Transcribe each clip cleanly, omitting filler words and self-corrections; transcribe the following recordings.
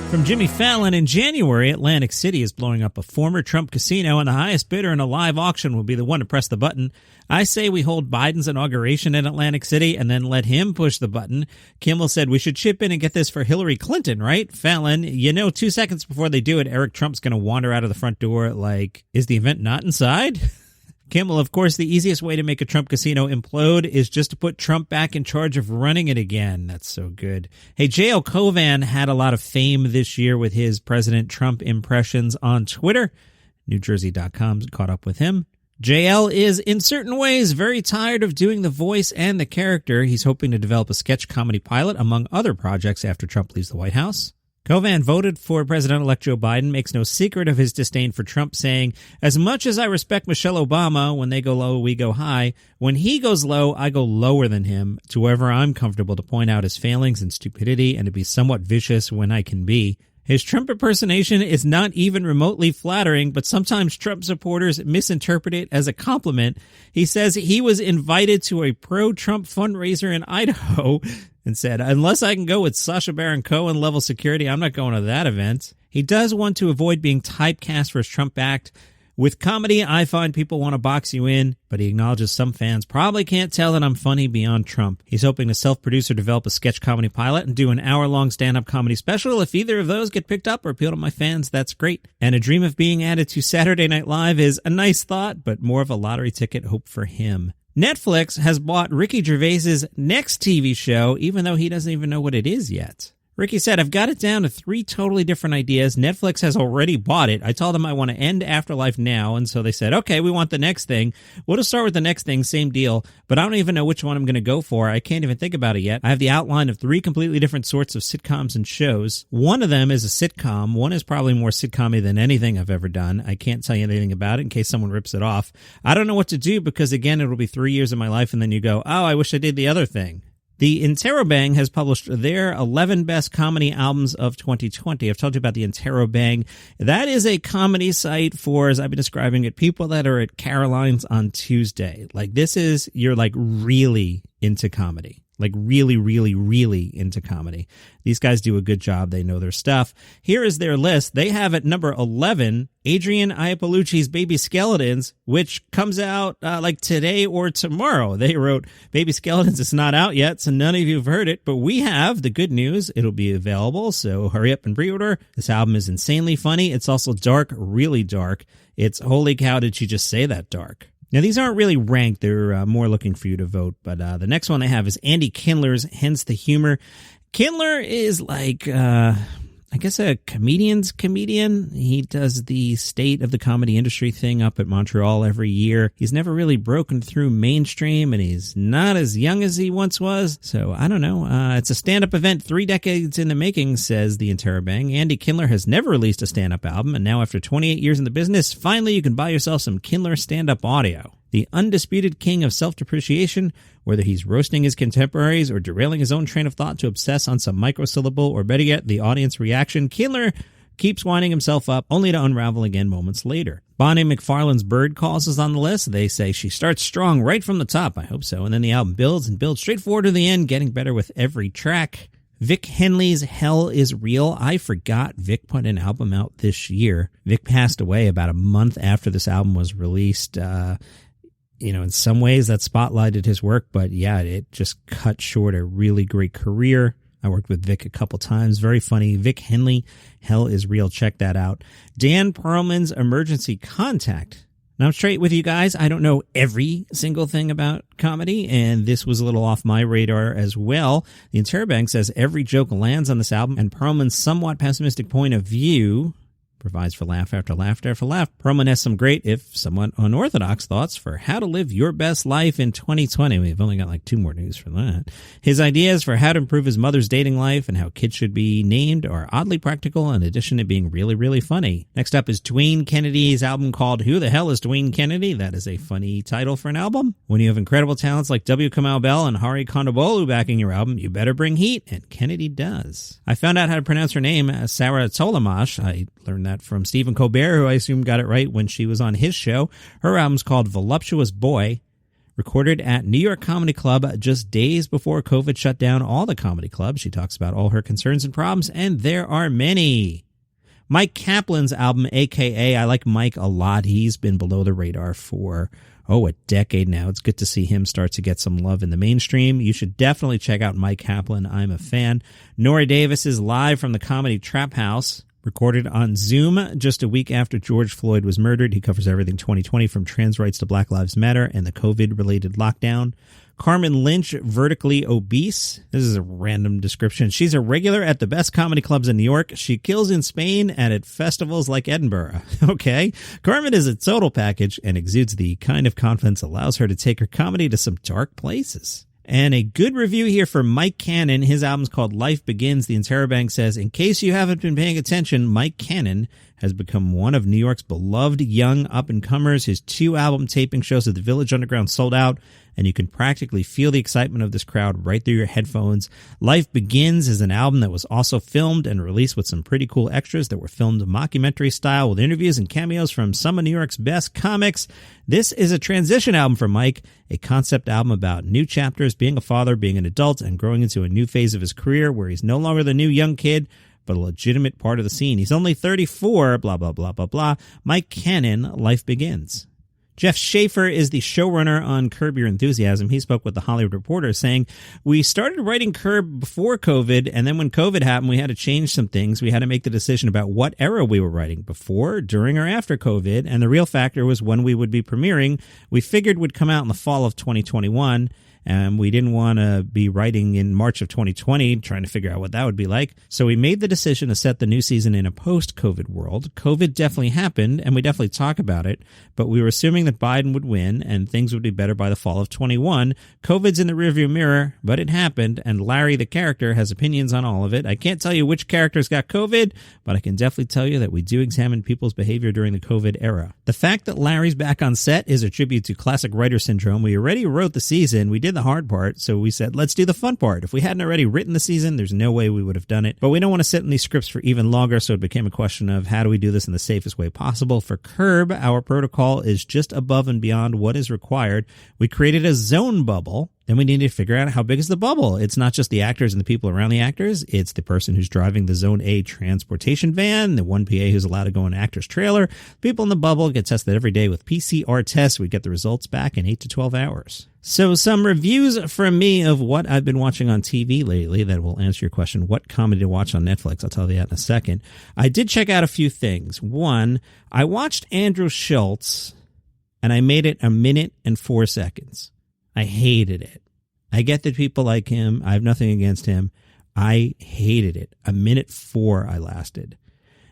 From Jimmy Fallon, in January, Atlantic City is blowing up a former Trump casino, and the highest bidder in a live auction will be the one to press the button. I say we hold Biden's inauguration in Atlantic City and then let him push the button. Kimmel said we should chip in and get this for Hillary Clinton, right? Fallon, 2 seconds before they do it, Eric Trump's going to wander out of the front door like, is the event not inside? Kimmel, of course, the easiest way to make a Trump casino implode is just to put Trump back in charge of running it again. That's so good. Hey, J.L. Cauvin had a lot of fame this year with his President Trump impressions on Twitter. NewJersey.com caught up with him. JL is, in certain ways, very tired of doing the voice and the character. He's hoping to develop a sketch comedy pilot, among other projects, after Trump leaves the White House. Cauvin voted for President-elect Joe Biden, makes no secret of his disdain for Trump, saying, as much as I respect Michelle Obama, when they go low, we go high. When he goes low, I go lower than him, to wherever I'm comfortable to point out his failings and stupidity and to be somewhat vicious when I can be. His Trump impersonation is not even remotely flattering, but sometimes Trump supporters misinterpret it as a compliment. He says he was invited to a pro-Trump fundraiser in Idaho and said, unless I can go with Sacha Baron Cohen level security, I'm not going to that event. He does want to avoid being typecast for his Trump act. With comedy, I find people want to box you in, but he acknowledges some fans probably can't tell that I'm funny beyond Trump. He's hoping to self-produce or develop a sketch comedy pilot and do an hour-long stand-up comedy special. If either of those get picked up or appeal to my fans, that's great. And a dream of being added to Saturday Night Live is a nice thought, but more of a lottery ticket hope for him. Netflix has bought Rickey Gervais's next TV show, even though he doesn't even know what it is yet. Rickey said, I've got it down to 3 totally different ideas. Netflix has already bought it. I told them I want to end Afterlife now, and so they said, okay, we want the next thing. We'll just start with the next thing, same deal, but I don't even know which one I'm going to go for. I can't even think about it yet. I have the outline of 3 completely different sorts of sitcoms and shows. One of them is a sitcom. One is probably more sitcom-y than anything I've ever done. I can't tell you anything about it in case someone rips it off. I don't know what to do because, again, it'll be 3 years of my life, and then you go, oh, I wish I did the other thing. The Interrobang has published their 11 best comedy albums of 2020. I've told you about the Interrobang. That is a comedy site for, as I've been describing it, people that are at Caroline's on Tuesday. Like, this is, you're like really into comedy. Like really, really, really into comedy. These guys do a good job. They know their stuff. Here is their list. They have at number 11, Adrienne Iapalucci's Baby Skeletons, which comes out like today or tomorrow. They wrote, Baby Skeletons is not out yet, so none of you have heard it, but we have. The good news, it'll be available, so hurry up and pre-order. This album is insanely funny. It's also dark, really dark. It's holy cow, did she just say that dark? Now, these aren't really ranked. They're more looking for you to vote. But the next one I have is Andy Kindler's Hence the Humor. Kindler is like, I guess, a comedian's comedian. He does the state of the comedy industry thing up at Montreal every year. He's never really broken through mainstream, and he's not as young as he once was. So, I don't know. It's a stand-up event 3 decades in the making, says the Interrobang. Andy Kindler has never released a stand-up album, and now after 28 years in the business, finally you can buy yourself some Kindler stand-up audio. The undisputed king of self-depreciation, whether he's roasting his contemporaries or derailing his own train of thought to obsess on some microsyllable, or better yet, the audience reaction, Kindler keeps winding himself up, only to unravel again moments later. Bonnie McFarlane's Bird Calls is on the list. They say she starts strong right from the top. I hope so. And then the album builds and builds straight forward to the end, getting better with every track. Vic Henley's Hell is Real. I forgot Vic put an album out this year. Vic passed away about a month after this album was released. In some ways that spotlighted his work, but yeah, it just cut short a really great career. I worked with Vic a couple times. Very funny. Vic Henley, Hell is Real. Check that out. Dan Perlman's Emergency Contact. Now, I'm straight with you guys. I don't know every single thing about comedy, and this was a little off my radar as well. The Interrobang says every joke lands on this album, and Perlman's somewhat pessimistic point of view provides for laugh after laugh after laugh. Perlman has some great, if somewhat unorthodox, thoughts for how to live your best life in 2020. We've only got like 2 more news for that. His ideas for how to improve his mother's dating life and how kids should be named are oddly practical, in addition to being really, really funny. Next up is Dwayne Kennedy's album called Who the Hell is Dwayne Kennedy? That is a funny title for an album. When you have incredible talents like W. Kamau Bell and Hari Kondabolu backing your album, you better bring heat, and Kennedy does. I found out how to pronounce her name, Sarah Tollamache. I learned that from Stephen Colbert, who I assume got it right when she was on his show. Her album's called Voluptuous Boy. recorded at New York Comedy Club just days before COVID shut down all the comedy clubs. She talks about all her concerns and problems, and there are many. Mike Kaplan's album, a.k.a. I like Mike a lot. He's been below the radar for, a decade now. It's good to see him start to get some love in the mainstream. You should definitely check out Mike Kaplan. I'm a fan. Nore Davis is live from the Comedy Trap House, recorded on Zoom just a week after George Floyd was murdered. He covers everything 2020 from trans rights to Black Lives Matter and the COVID-related lockdown. Carmen Lynch, vertically obese. This is a random description. She's a regular at the best comedy clubs in New York. She kills in Spain and at festivals like Edinburgh. Okay. Carmen is a total package and exudes the kind of confidence that allows her to take her comedy to some dark places. And a good review here for Mike Cannon. His album's called Life Begins. The Interrobang says, in case you haven't been paying attention, Mike Cannon has become one of New York's beloved young up-and-comers. His 2 album taping shows at the Village Underground sold out, and you can practically feel the excitement of this crowd right through your headphones. Life Begins is an album that was also filmed and released with some pretty cool extras that were filmed mockumentary style with interviews and cameos from some of New York's best comics. This is a transition album for Mike, a concept album about new chapters, being a father, being an adult, and growing into a new phase of his career where he's no longer the new young kid, but a legitimate part of the scene. He's only 34, blah, blah, blah, blah, blah. Mike Cannon, Life Begins. Jeff Schaffer is the showrunner on Curb Your Enthusiasm. He spoke with the Hollywood Reporter saying, we started writing Curb before COVID, and then when COVID happened, we had to change some things. We had to make the decision about what era we were writing, before, during, or after COVID, and the real factor was when we would be premiering. We figured would come out in the fall of 2021, and we didn't want to be writing in March of 2020, trying to figure out what that would be like. So we made the decision to set the new season in a post-COVID world. COVID definitely happened, and we definitely talk about it, but we were assuming that Biden would win and things would be better by the fall of 21. COVID's in the rearview mirror, but it happened, and Larry, the character, has opinions on all of it. I can't tell you which characters got COVID, but I can definitely tell you that we do examine people's behavior during the COVID era. The fact that Larry's back on set is a tribute to classic writer syndrome. We already wrote the season. We did the hard part, so we said, let's do the fun part. If we hadn't already written the season, there's no way we would have done it. But we don't want to sit in these scripts for even longer, so it became a question of how do we do this in the safest way possible. For Curb, our protocol is just above and beyond what is required. We created a zone bubble. Then we need to figure out how big is the bubble. It's not just the actors and the people around the actors. It's the person who's driving the Zone A transportation van, the one PA who's allowed to go in an actor's trailer. People in the bubble get tested every day with PCR tests. We get the results back in 8 to 12 hours. So some reviews from me of what I've been watching on TV lately that will answer your question, what comedy to watch on Netflix. I'll tell you that in a second. I did check out a few things. One, I watched Andrew Schulz, and I made it 1 minute and 4 seconds. I hated it. I get that people like him. I have nothing against him. I hated it. 1 minute 4 I lasted.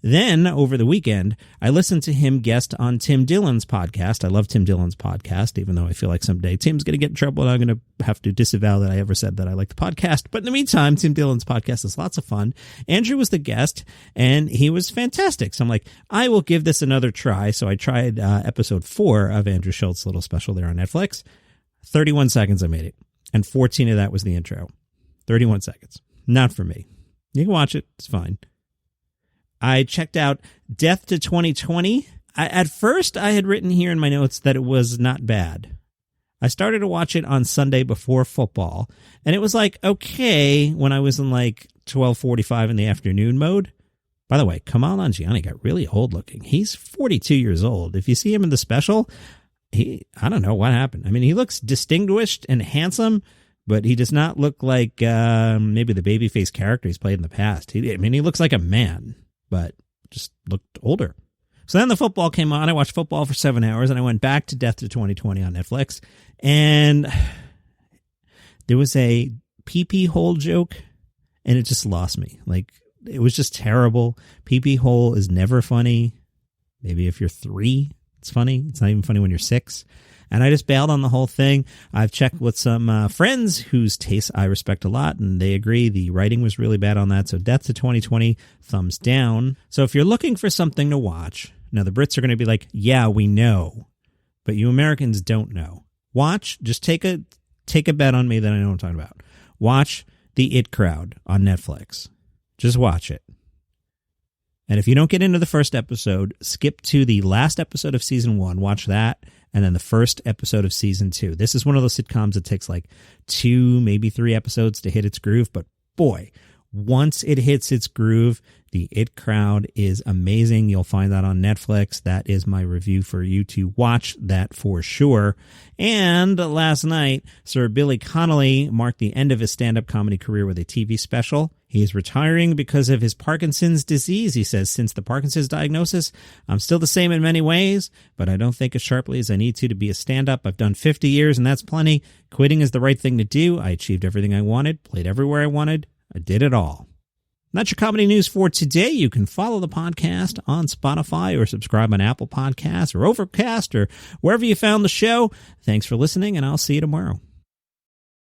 Then, over the weekend, I listened to him guest on Tim Dillon's podcast. I love Tim Dillon's podcast, even though I feel like someday Tim's going to get in trouble and I'm going to have to disavow that I ever said that I like the podcast. But in the meantime, Tim Dillon's podcast is lots of fun. Andrew was the guest, and he was fantastic. So I'm like, I will give this another try. So I tried episode 4 of Andrew Schultz's little special there on Netflix. 31 seconds I made it, and 14 of that was the intro. 31 seconds. Not for me. You can watch it. It's fine. I checked out Death to 2020. At first, I had written here in my notes that it was not bad. I started to watch it on Sunday before football, and it was like, okay, when I was in like 12:45 in the afternoon mode. By the way, Kumail Nanjiani got really old looking. He's 42 years old. If you see him in the special, I don't know what happened. I mean, he looks distinguished and handsome, but he does not look like maybe the babyface character he's played in the past. He looks like a man, but just looked older. So then the football came on. I watched football for 7 hours, and I went back to Death to 2020 on Netflix. And there was a pee-pee hole joke, and it just lost me. Like, it was just terrible. Pee-pee hole is never funny. Maybe if you're 3, it's funny. It's not even funny when you're 6. And I just bailed on the whole thing. I've checked with some friends whose tastes I respect a lot, and they agree the writing was really bad on that. So Death to 2020, thumbs down. So if you're looking for something to watch, now the Brits are going to be like, yeah, we know, but you Americans don't know. Watch, just take a bet on me that I know what I'm talking about. Watch The IT Crowd on Netflix. Just watch it. And if you don't get into the first episode, skip to the last episode of season 1, watch that, and then the first episode of season 2. This is one of those sitcoms that takes like 2, maybe 3 episodes to hit its groove, but boy, once it hits its groove, The IT Crowd is amazing. You'll find that on Netflix. That is my review for you to watch that for sure. And last night, Sir Billy Connolly marked the end of his stand-up comedy career with a TV special. He's retiring because of his Parkinson's disease. He says, since the Parkinson's diagnosis, I'm still the same in many ways, but I don't think as sharply as I need to be a stand-up. I've done 50 years, and that's plenty. Quitting is the right thing to do. I achieved everything I wanted, played everywhere I wanted. I did it all. That's your comedy news for today. You can follow the podcast on Spotify or subscribe on Apple Podcasts or Overcast or wherever you found the show. Thanks for listening, and I'll see you tomorrow.